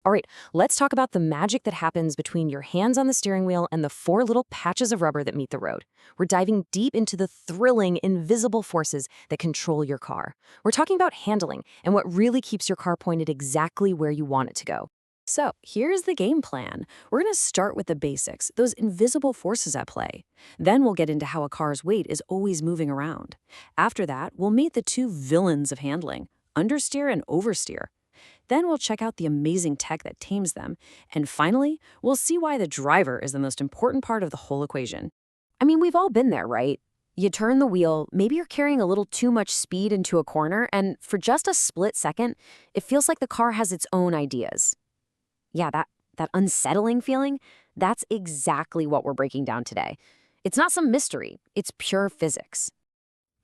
All right, let's talk about the magic that happens between your hands on the steering wheel and the four little patches of rubber that meet the road. We're diving deep into the thrilling, invisible forces that control your car. We're talking about handling and what really keeps your car pointed exactly where you want it to go. So, here's the game plan. We're going to start with the basics, those invisible forces at play. Then we'll get into how a car's weight is always moving around. After that, we'll meet the two villains of handling, understeer and oversteer. Then we'll check out the amazing tech that tames them. And finally, we'll see why the driver is the most important part of the whole equation. I mean, we've all been there, right? You turn the wheel, maybe you're carrying a little too much speed into a corner, and for just a split second, it feels like the car has its own ideas. Yeah, that unsettling feeling, that's exactly what we're breaking down today. It's not some mystery, it's pure physics.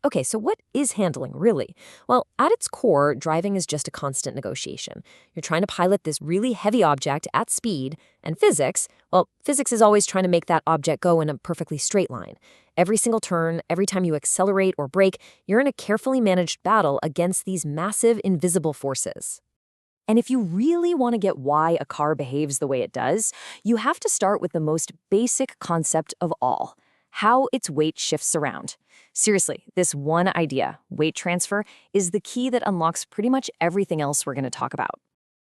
Okay, so what is handling, really? Well, at its core, driving is just a constant negotiation. You're trying to pilot this really heavy object at speed, and physics, well, physics is always trying to make that object go in a perfectly straight line. Every single turn, every time you accelerate or brake, you're in a carefully managed battle against these massive, invisible forces. And if you really want to get why a car behaves the way it does, you have to start with the most basic concept of all: how its weight shifts around. Seriously, this one idea, weight transfer, is the key that unlocks pretty much everything else we're going to talk about.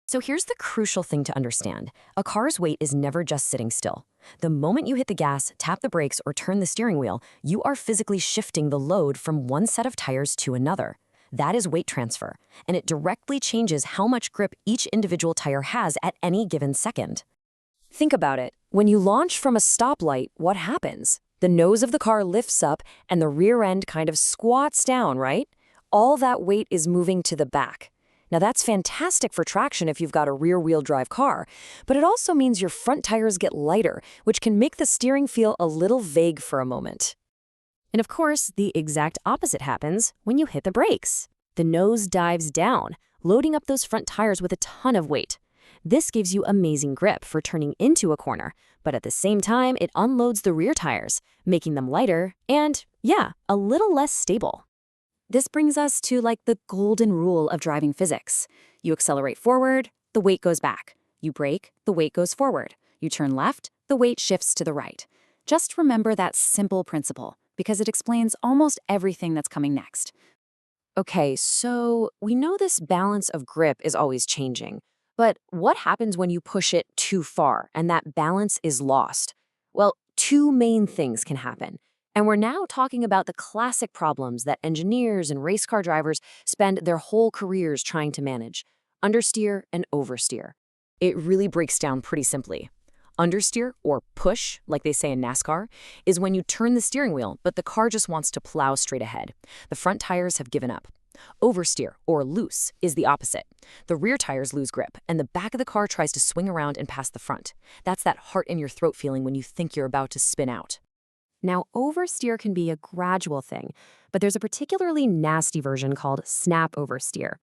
So here's the crucial thing to understand. A car's weight is never just sitting still. The moment you hit the gas, tap the brakes, or turn the steering wheel, you are physically shifting the load from one set of tires to another. That is weight transfer, and it directly changes how much grip each individual tire has at any given second. Think about it. When you launch from a stoplight, what happens? The nose of the car lifts up and the rear end kind of squats down, right? All that weight is moving to the back. Now that's fantastic for traction if you've got a rear-wheel drive car, but it also means your front tires get lighter, which can make the steering feel a little vague for a moment. And of course, the exact opposite happens when you hit the brakes. The nose dives down, loading up those front tires with a ton of weight. This gives you amazing grip for turning into a corner, but at the same time, it unloads the rear tires, making them lighter and, yeah, a little less stable. This brings us to like the golden rule of driving physics. You accelerate forward, the weight goes back. You brake, the weight goes forward. You turn left, the weight shifts to the right. Just remember that simple principle, because it explains almost everything that's coming next. Okay, so we know this balance of grip is always changing. But what happens when you push it too far and that balance is lost? Well, two main things can happen. And we're now talking about the classic problems that engineers and race car drivers spend their whole careers trying to manage: understeer and oversteer. It really breaks down pretty simply. Understeer, or push, like they say in NASCAR, is when you turn the steering wheel, but the car just wants to plow straight ahead. The front tires have given up. Oversteer, or loose, is the opposite. The rear tires lose grip, and the back of the car tries to swing around and past the front. That's that heart-in-your-throat feeling when you think you're about to spin out. Now, oversteer can be a gradual thing, but there's a particularly nasty version called snap oversteer.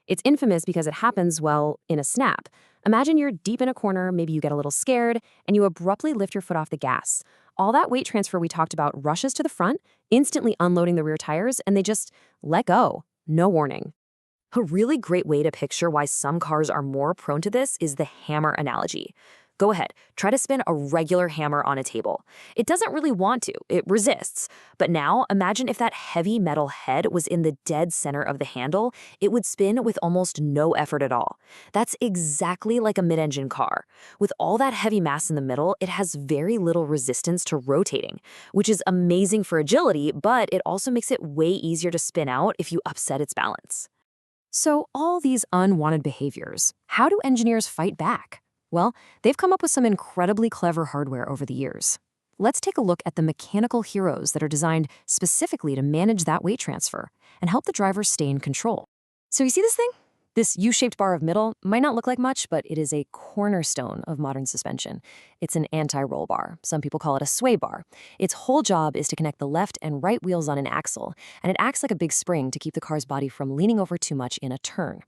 It's infamous because it happens, well, in a snap. Imagine you're deep in a corner, maybe you get a little scared, and you abruptly lift your foot off the gas. All that weight transfer we talked about rushes to the front, instantly unloading the rear tires, and they just let go. No warning. A really great way to picture why some cars are more prone to this is the hammer analogy. Go ahead, try to spin a regular hammer on a table. It doesn't really want to, it resists. But now, imagine if that heavy metal head was in the dead center of the handle, it would spin with almost no effort at all. That's exactly like a mid-engine car. With all that heavy mass in the middle, it has very little resistance to rotating, which is amazing for agility, but it also makes it way easier to spin out if you upset its balance. So all these unwanted behaviors, how do engineers fight back? Well, they've come up with some incredibly clever hardware over the years. Let's take a look at the mechanical heroes that are designed specifically to manage that weight transfer and help the driver stay in control. So you see this thing? This U-shaped bar of middle might not look like much, but it is a cornerstone of modern suspension. It's an anti-roll bar. Some people call it a sway bar. Its whole job is to connect the left and right wheels on an axle, and it acts like a big spring to keep the car's body from leaning over too much in a turn.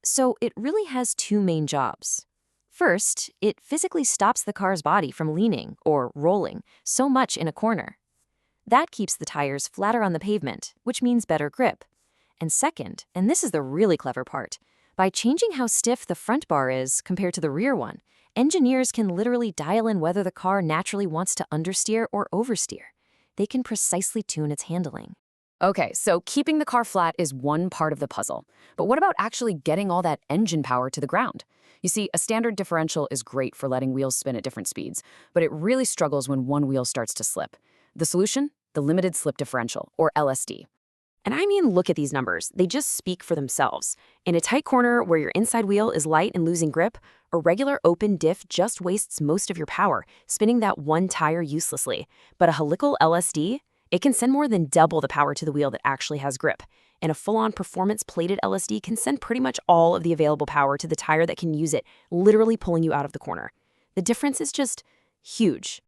So it really has two main jobs. First, it physically stops the car's body from leaning, or rolling, so much in a corner. That keeps the tires flatter on the pavement, which means better grip. And second, and this is the really clever part, By changing how stiff the front bar is compared to the rear one, engineers can literally dial in whether the car naturally wants to understeer or oversteer. They can precisely tune its handling. Okay, so keeping the car flat is one part of the puzzle. But what about actually getting all that engine power to the ground? You see, a standard differential is great for letting wheels spin at different speeds, but it really struggles when one wheel starts to slip. The solution? The limited slip differential, or LSD. And I mean, look at these numbers. They just speak for themselves. In a tight corner where your inside wheel is light and losing grip, a regular open diff just wastes most of your power, spinning that one tire uselessly. But a helical LSD? It can send more than double the power to the wheel that actually has grip. And a full-on performance-plated LSD can send pretty much all of the available power to the tire that can use it, literally pulling you out of the corner. The difference is just huge.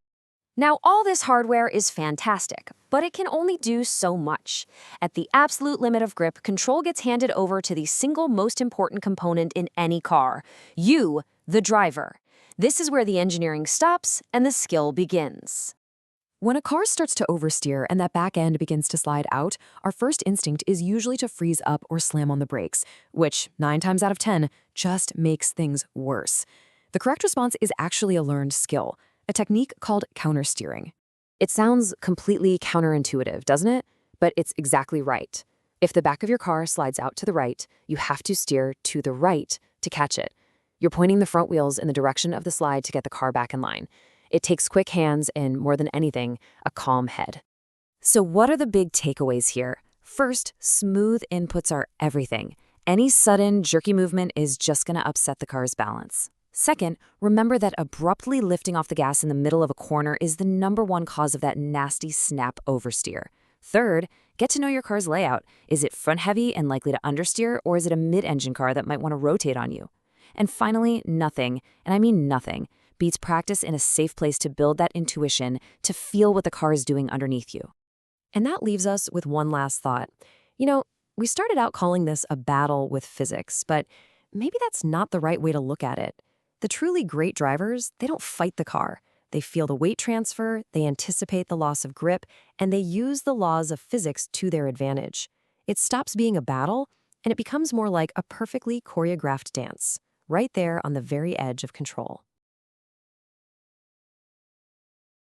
Now, all this hardware is fantastic, but it can only do so much. At the absolute limit of grip, control gets handed over to the single most important component in any car: you, the driver. This is where the engineering stops and the skill begins. When a car starts to oversteer and that back end begins to slide out, our first instinct is usually to freeze up or slam on the brakes, which 9 times out of 10 just makes things worse. The correct response is actually a learned skill, a technique called countersteering. It sounds completely counterintuitive, doesn't it? But it's exactly right. If the back of your car slides out to the right, you have to steer to the right to catch it. You're pointing the front wheels in the direction of the slide to get the car back in line. It takes quick hands and, more than anything, a calm head. So what are the big takeaways here? First, smooth inputs are everything. Any sudden, jerky movement is just going to upset the car's balance. Second, remember that abruptly lifting off the gas in the middle of a corner is the #1 cause of that nasty snap oversteer. Third, get to know your car's layout. Is it front-heavy and likely to understeer, or is it a mid-engine car that might want to rotate on you? And finally, nothing, and I mean nothing, beats practice in a safe place to build that intuition, to feel what the car is doing underneath you. And that leaves us with one last thought. We started out calling this a battle with physics, but maybe that's not the right way to look at it. The truly great drivers, they don't fight the car. They feel the weight transfer, they anticipate the loss of grip, and they use the laws of physics to their advantage. It stops being a battle, and it becomes more like a perfectly choreographed dance, right there on the very edge of control.